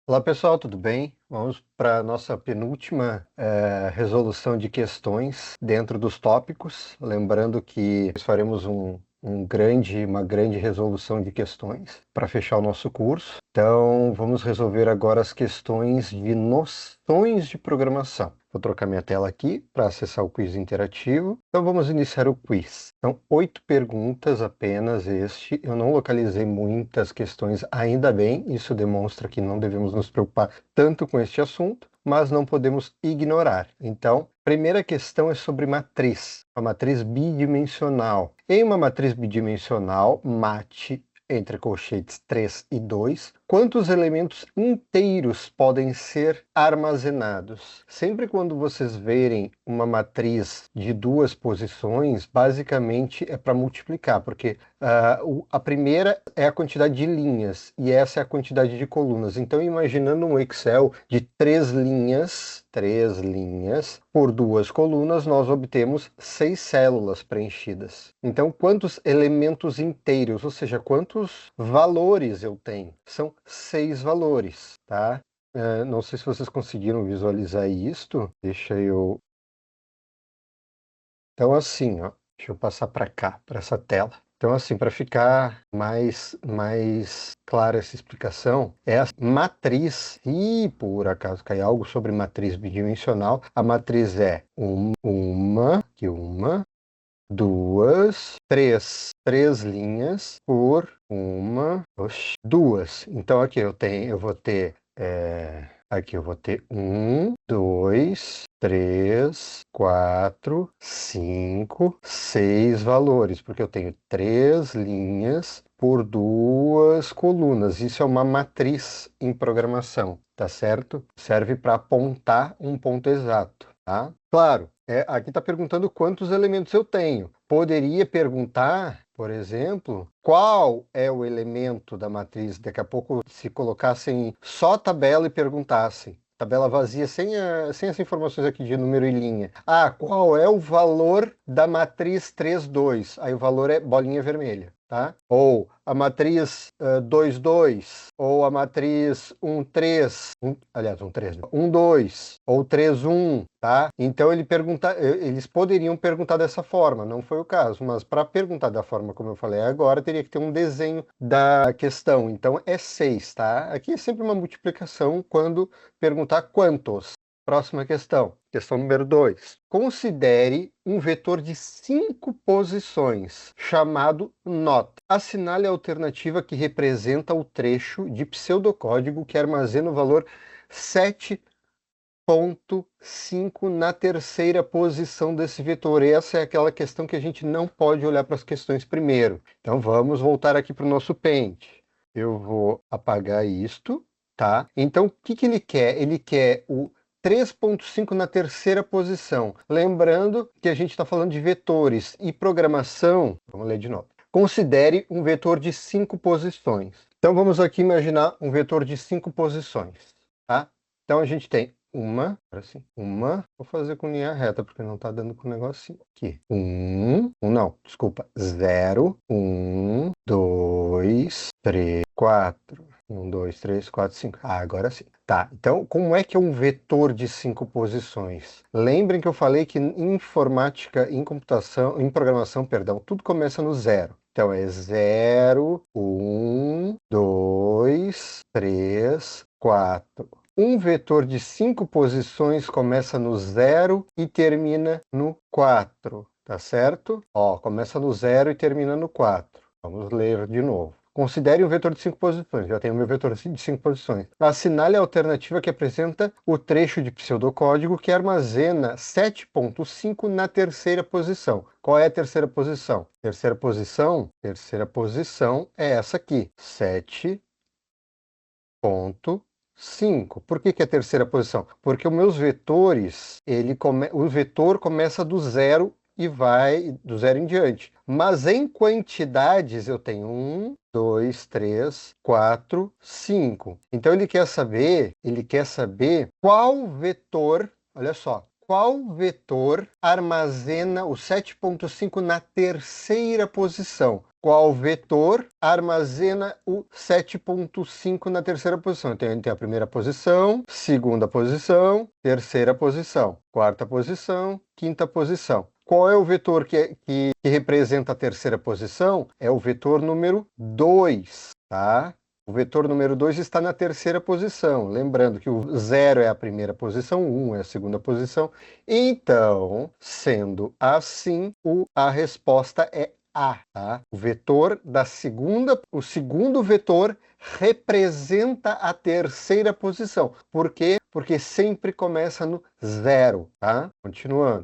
Olá pessoal, tudo bem? Vamos para a nossa penúltima resolução de questões dentro dos tópicos. Lembrando que nós faremos uma grande resolução de questões para fechar o nosso curso. Então, vamos resolver agora as questões de noções de programação. Vou trocar minha tela aqui para acessar o quiz interativo. Então, vamos iniciar o quiz. Então, 8 perguntas apenas este. Eu não localizei muitas questões, ainda bem. Isso demonstra que não devemos nos preocupar tanto com este assunto, mas não podemos ignorar. Então, primeira questão é sobre matriz, a matriz bidimensional. Em uma matriz bidimensional, mate entre colchetes 3 e 2, quantos elementos inteiros podem ser armazenados? Sempre quando vocês verem uma matriz de duas posições, basicamente é para multiplicar, porque a primeira é a quantidade de linhas e essa é a quantidade de colunas. Então, imaginando um Excel de três linhas por duas colunas, nós obtemos 6 células preenchidas. Então, quantos elementos inteiros, ou seja, quantos valores eu tenho? São 6 valores, tá? Não sei se vocês conseguiram visualizar isto. Deixa eu... Então, assim, ó, deixa eu passar para cá, para essa tela. Então, assim, para ficar mais clara essa explicação, é a matriz, se por acaso cair algo sobre matriz bidimensional, a matriz é uma, duas, três linhas por uma, duas. Então, aqui eu vou ter aqui eu vou ter 1, 2, 3, 4, 5, 6 valores, porque eu tenho 3 linhas por duas colunas. Isso é uma matriz em programação, tá certo? Serve para apontar um ponto exato, tá? Claro, aqui está perguntando quantos elementos eu tenho. Poderia perguntar, por exemplo, qual é o elemento da matriz? Daqui a pouco, se colocassem só tabela e perguntassem, tabela vazia, sem as informações aqui de número e linha. Qual é o valor da matriz 3, 2? Aí o valor é bolinha vermelha, tá? Ou a matriz 2, 2, ou a matriz 1, 3, aliás, 1, 3, 1, 2, ou 3, 1, tá? Então eles poderiam perguntar dessa forma, não foi o caso, mas para perguntar da forma como eu falei agora, teria que ter um desenho da questão. Então é 6, tá? Aqui é sempre uma multiplicação quando perguntar quantos. Próxima questão, questão número 2. Considere um vetor de 5 posições, chamado nota. Assinale a alternativa que representa o trecho de pseudocódigo que armazena o valor 7,5 na terceira posição desse vetor. Essa é aquela questão que a gente não pode olhar para as questões primeiro. Então vamos voltar aqui para o nosso Paint. Eu vou apagar isto, tá? Então o que ele quer? Ele quer o 3,5 na terceira posição. Lembrando que a gente está falando de vetores e programação. Vamos ler de novo. Considere um vetor de 5 posições. Então vamos aqui imaginar um vetor de 5 posições, tá? Então a gente tem vou fazer com linha reta, porque não está dando com o negocinho aqui. Não, desculpa, 0, 1, 2, 3, 4. 1, 2, 3, 4, 5. Agora sim. Tá, então como é que é um vetor de 5 posições? Lembrem que eu falei que em informática, em computação, em programação, perdão, tudo começa no zero. Então é 0, 1, 2, 3, 4. Um vetor de 5 posições começa no 0 e termina no 4, tá certo? Ó, começa no 0 e termina no 4. Vamos ler de novo. Considere um vetor de 5 posições. Já tenho meu vetor de 5 posições. Assinale a alternativa que apresenta o trecho de pseudocódigo que armazena 7,5 na terceira posição. Qual é a terceira posição? Terceira posição é essa aqui, 7,5. Por que é a terceira posição? Porque os meus vetores, o vetor começa do zero e vai do zero em diante. Mas em quantidades eu tenho 1, 2, 3, 4, 5. Então ele quer saber qual vetor, olha só, Qual vetor armazena o 7.5 na terceira posição? Qual vetor armazena o 7.5 na terceira posição? Então, tem a primeira posição, segunda posição, terceira posição, quarta posição, quinta posição. Qual é o vetor que representa a terceira posição? É o vetor número 2, tá? O vetor número 2 está na terceira posição. Lembrando que o 0 é a primeira posição, 1 é a segunda posição. Então, sendo assim, a resposta é A. Tá? O vetor da segunda, o segundo vetor representa a terceira posição. Por quê? Porque sempre começa no 0. Tá? Continuando.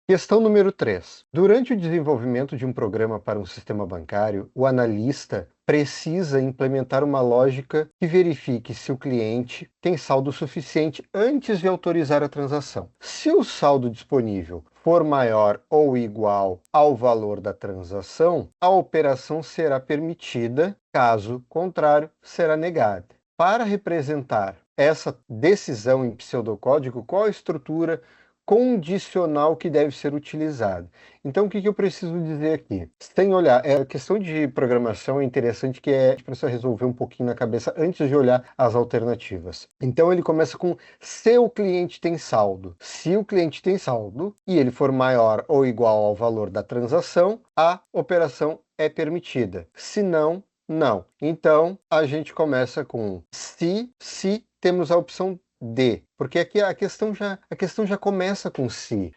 Questão número 3. Durante o desenvolvimento de um programa para um sistema bancário, o analista precisa implementar uma lógica que verifique se o cliente tem saldo suficiente antes de autorizar a transação. Se o saldo disponível for maior ou igual ao valor da transação, a operação será permitida, caso contrário, será negada. Para representar essa decisão em pseudocódigo, qual a estrutura condicional que deve ser utilizado? Então, o que eu preciso dizer aqui? Sem olhar, a questão de programação é interessante, que a gente precisa resolver um pouquinho na cabeça antes de olhar as alternativas. Então, ele começa com se o cliente tem saldo. Se o cliente tem saldo e ele for maior ou igual ao valor da transação, a operação é permitida. Se não, não. Então, a gente começa com se temos a opção D, porque aqui a questão já começa com se,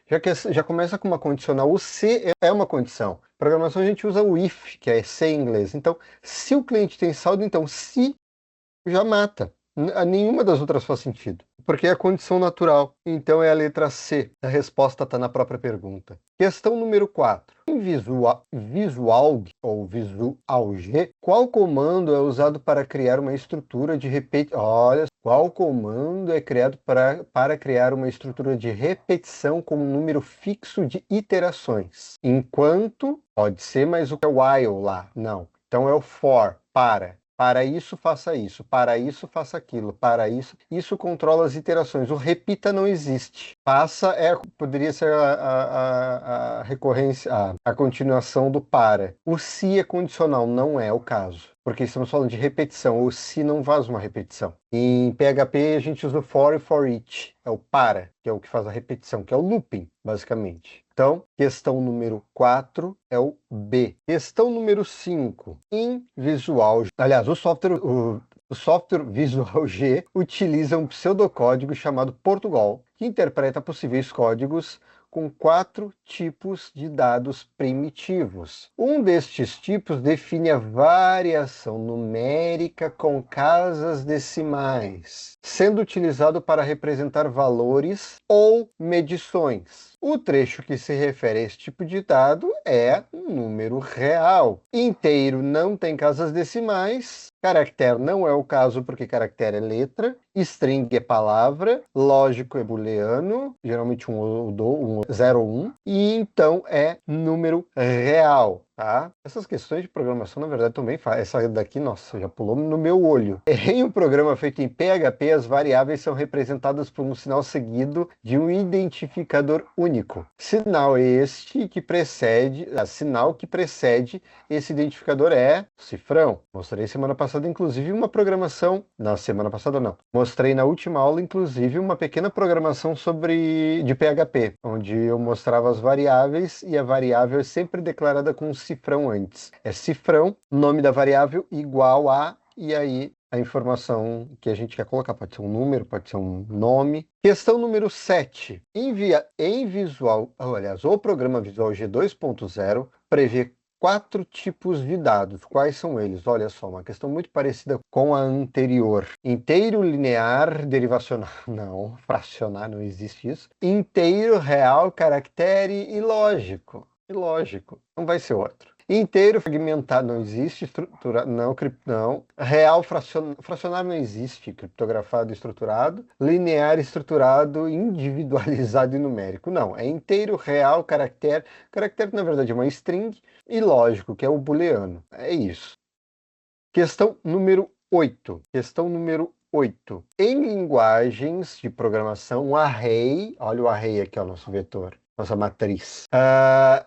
já começa com uma condicional. O se é uma condição. Em programação a gente usa o if, que é se em inglês. Então, se o cliente tem saldo, então se já mata. Nenhuma das outras faz sentido, porque é a condição natural. Então é a letra C. A resposta está na própria pergunta. Questão número 4. Em Visualg ou Visualg, qual comando é usado para criar uma estrutura de repetição? Olha, qual comando é criado para criar uma estrutura de repetição com um número fixo de iterações? Enquanto, pode ser, mas o que é while lá? Não. Então é o for, para. Para isso, faça isso. Para isso, faça aquilo. Para isso, isso controla as iterações. O repita não existe. Passa poderia ser a recorrência, a continuação do para. O se é condicional, não é o caso, porque estamos falando de repetição. O se não faz uma repetição. Em PHP a gente usa o for e for each. É o para, que é o que faz a repetição, que é o looping, basicamente. Então, questão número 4 é o B. Questão número 5. Em Visual... Aliás, o software Visual G utiliza um pseudocódigo chamado Portugal, que interpreta possíveis códigos com 4 tipos de dados primitivos. Um destes tipos define a variação numérica com casas decimais, sendo utilizado para representar valores ou medições. O trecho que se refere a esse tipo de dado é um número real. Inteiro não tem casas decimais, caractere não é o caso, porque caractere é letra, string é palavra, lógico é booleano, geralmente um 0 ou 1, e então é número real. Tá? Essas questões de programação, na verdade, também fazem. Essa daqui, nossa, já pulou no meu olho. Em um programa feito em PHP, as variáveis são representadas por um sinal seguido de um identificador único. Sinal que precede esse identificador é cifrão. Mostrei semana passada, inclusive, uma programação... Na semana passada, não. Mostrei na última aula, inclusive, uma pequena programação de PHP, onde eu mostrava as variáveis, e a variável é sempre declarada com um cifrão antes. É cifrão, nome da variável igual a, e aí a informação que a gente quer colocar. Pode ser um número, pode ser um nome. Questão número 7. O programa Visual G 2.0 prevê 4 tipos de dados. Quais são eles? Olha só, uma questão muito parecida com a anterior. Inteiro, linear, derivacional. Não, fracionar, não existe isso. Inteiro, real, caractere e lógico. Não vai ser outro. Inteiro, fragmentado, não existe. Estruturado, não. Real, fracionário não existe. Criptografado, estruturado. Linear, estruturado, individualizado e numérico. Não, é inteiro, real, caractere. Caractere, na verdade, é uma string. E lógico, que é o booleano. É isso. Questão número 8. Questão número 8. Em linguagens de programação, um array, olha o array aqui, ó, nosso vetor, nossa matriz.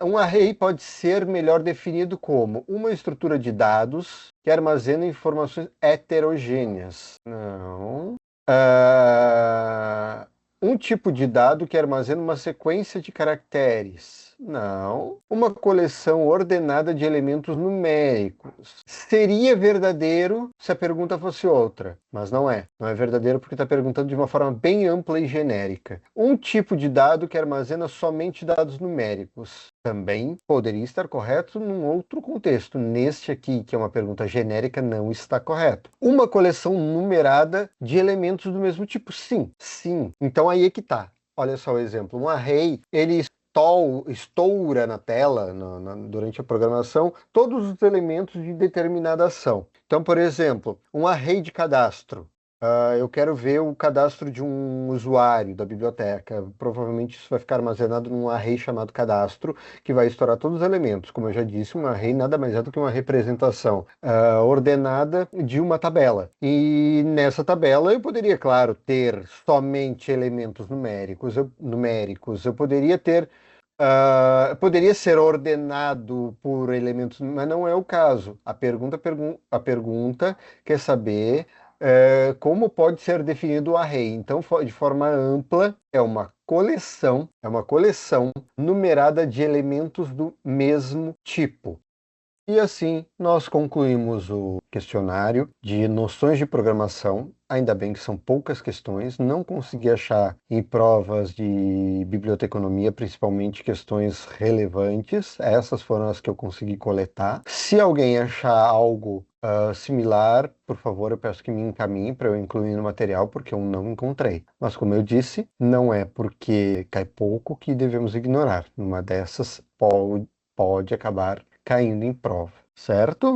Um array pode ser melhor definido como uma estrutura de dados que armazena informações heterogêneas. Não. Um tipo de dado que armazena uma sequência de caracteres. Não. Uma coleção ordenada de elementos numéricos. Seria verdadeiro se a pergunta fosse outra, mas não é. Não é verdadeiro porque está perguntando de uma forma bem ampla e genérica. Um tipo de dado que armazena somente dados numéricos. Também poderia estar correto num outro contexto. Neste aqui, que é uma pergunta genérica, não está correto. Uma coleção numerada de elementos do mesmo tipo. Sim, sim. Então aí é que tá. Olha só o exemplo. Um array, ele estoura na tela, durante a programação, todos os elementos de determinada ação. Então, por exemplo, um array de cadastro. Eu quero ver o cadastro de um usuário da biblioteca. Provavelmente isso vai ficar armazenado num array chamado cadastro, que vai estourar todos os elementos. Como eu já disse, um array nada mais é do que uma representação ordenada de uma tabela. E nessa tabela eu poderia, claro, ter somente elementos numéricos. Eu poderia ter poderia ser ordenado por elementos, mas não é o caso. A pergunta quer saber como pode ser definido o array. Então, de forma ampla, é uma coleção numerada de elementos do mesmo tipo. E assim, nós concluímos o questionário de noções de programação. Ainda bem que são poucas questões, não consegui achar em provas de biblioteconomia, principalmente questões relevantes. Essas foram as que eu consegui coletar. Se alguém achar algo similar, por favor, eu peço que me encaminhe para eu incluir no material, porque eu não encontrei. Mas, como eu disse, não é porque cai pouco que devemos ignorar. Uma dessas pode acabar caindo em prova, certo?